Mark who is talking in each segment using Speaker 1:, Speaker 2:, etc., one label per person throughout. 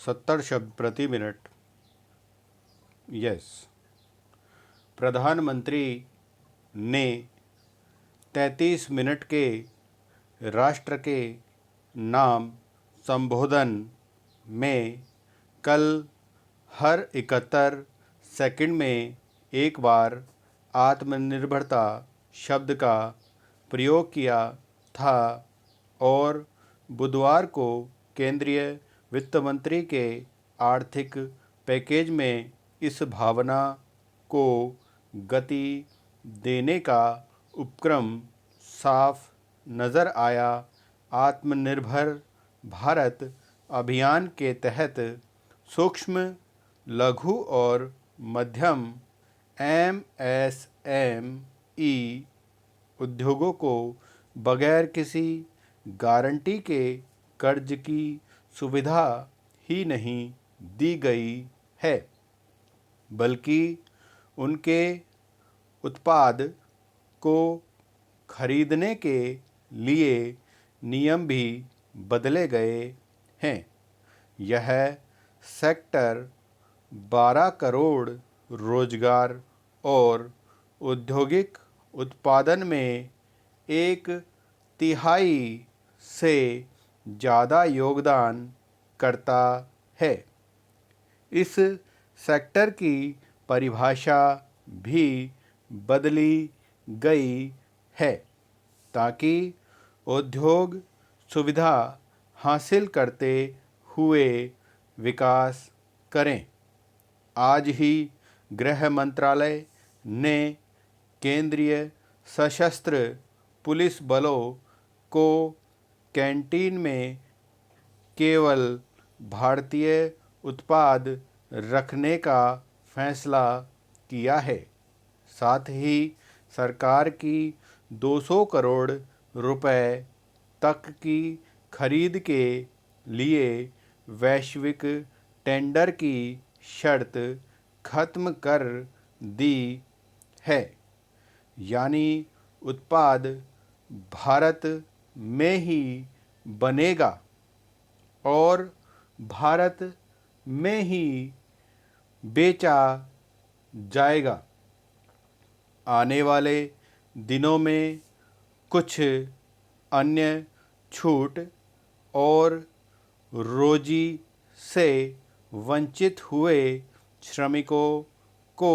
Speaker 1: 70 शब्द प्रति minute. Yes. प्रधानमंत्री ने 33 मिनट के राष्ट्र के नाम संबोधन में कल हर 71 सेकंड में एक बार आत्मनिर्भरता शब्द का प्रयोग किया था और बुधवार को केंद्रीय वित्त मंत्री के आर्थिक पैकेज में इस भावना को गति देने का उपक्रम साफ नज़र आया। आत्मनिर्भर भारत अभियान के तहत सूक्ष्म, लघु और मध्यम MSME उद्योगों को बगैर किसी गारंटी के कर्ज की सुविधा ही नहीं दी गई है, बल्कि उनके उत्पाद को खरीदने के लिए नियम भी बदले गए हैं। यह सेक्टर 12 करोड़ रोजगार और औद्योगिक उत्पादन में 1/3 से ज़्यादा योगदान करता है। इस सेक्टर की परिभाषा भी बदली गई है ताकि उद्योग सुविधा हासिल करते हुए विकास करें। आज ही गृह मंत्रालय ने केंद्रीय सशस्त्र पुलिस बलों को कैंटीन में केवल भारतीय उत्पाद रखने का फैसला किया है। साथ ही सरकार की 200 करोड़ रुपए तक की खरीद के लिए वैश्विक टेंडर की शर्त खत्म कर दी है। यानी उत्पाद भारत में ही बनेगा और भारत में ही बेचा जाएगा। आने वाले दिनों में कुछ अन्य छूट और रोजी से वंचित हुए श्रमिकों को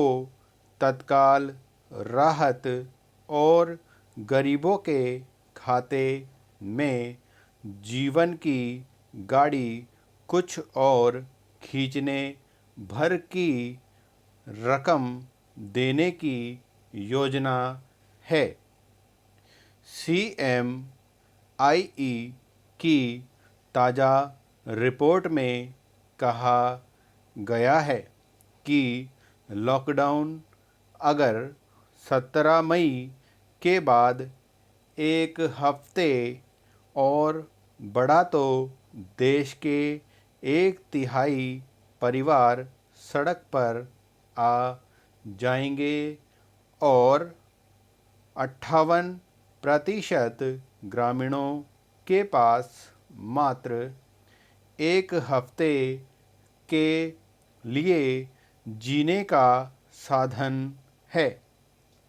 Speaker 1: तत्काल राहत और गरीबों के खाते में जीवन की गाड़ी कुछ और खींचने भर की रकम देने की योजना है। CMIE की ताज़ा रिपोर्ट में कहा गया है कि लॉकडाउन अगर 17 मई के बाद एक हफ्ते और बढ़ा तो देश के 1/3 परिवार सड़क पर आ जाएंगे और 58% ग्रामीणों के पास मात्र एक हफ्ते के लिए जीने का साधन है।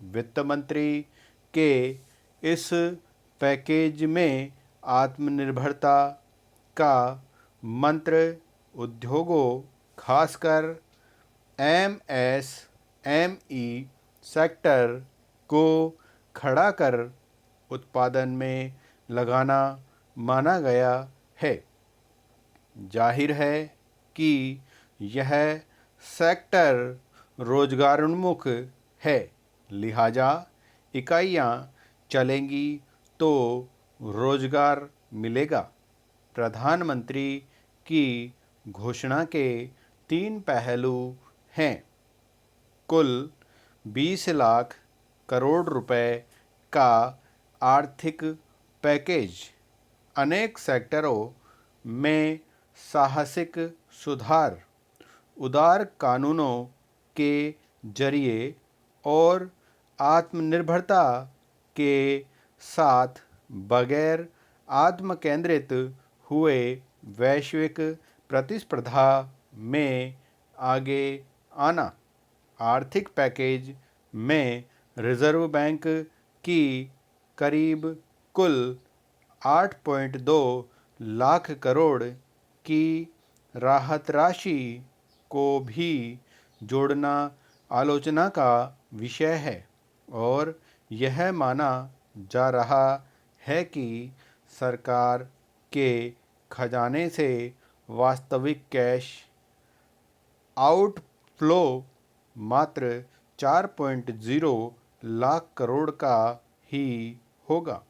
Speaker 1: वित्त मंत्री के इस पैकेज में आत्मनिर्भरता का मंत्र उद्योगों, खासकर MSME सेक्टर को खड़ा कर उत्पादन में लगाना माना गया है। जाहिर है कि यह सेक्टर रोजगारोन्मुख है, लिहाजा इकाइयाँ चलेंगी तो रोजगार मिलेगा। प्रधानमंत्री की घोषणा के 3 पहलू हैं। कुल 20 लाख करोड़ रुपए का आर्थिक पैकेज अनेक सेक्टरों में साहसिक सुधार, उदार कानूनों के जरिए और आत्मनिर्भरता के साथ बगैर आत्मकेंद्रित हुए वैश्विक प्रतिस्पर्धा में आगे आना। आर्थिक पैकेज में रिजर्व बैंक की करीब कुल 8.2 लाख करोड़ की राहत राशि को भी जोड़ना आलोचना का विषय है और यह माना जा रहा है कि सरकार के खजाने से वास्तविक कैश आउटफ्लो मात्र 4.0 लाख करोड़ का ही होगा।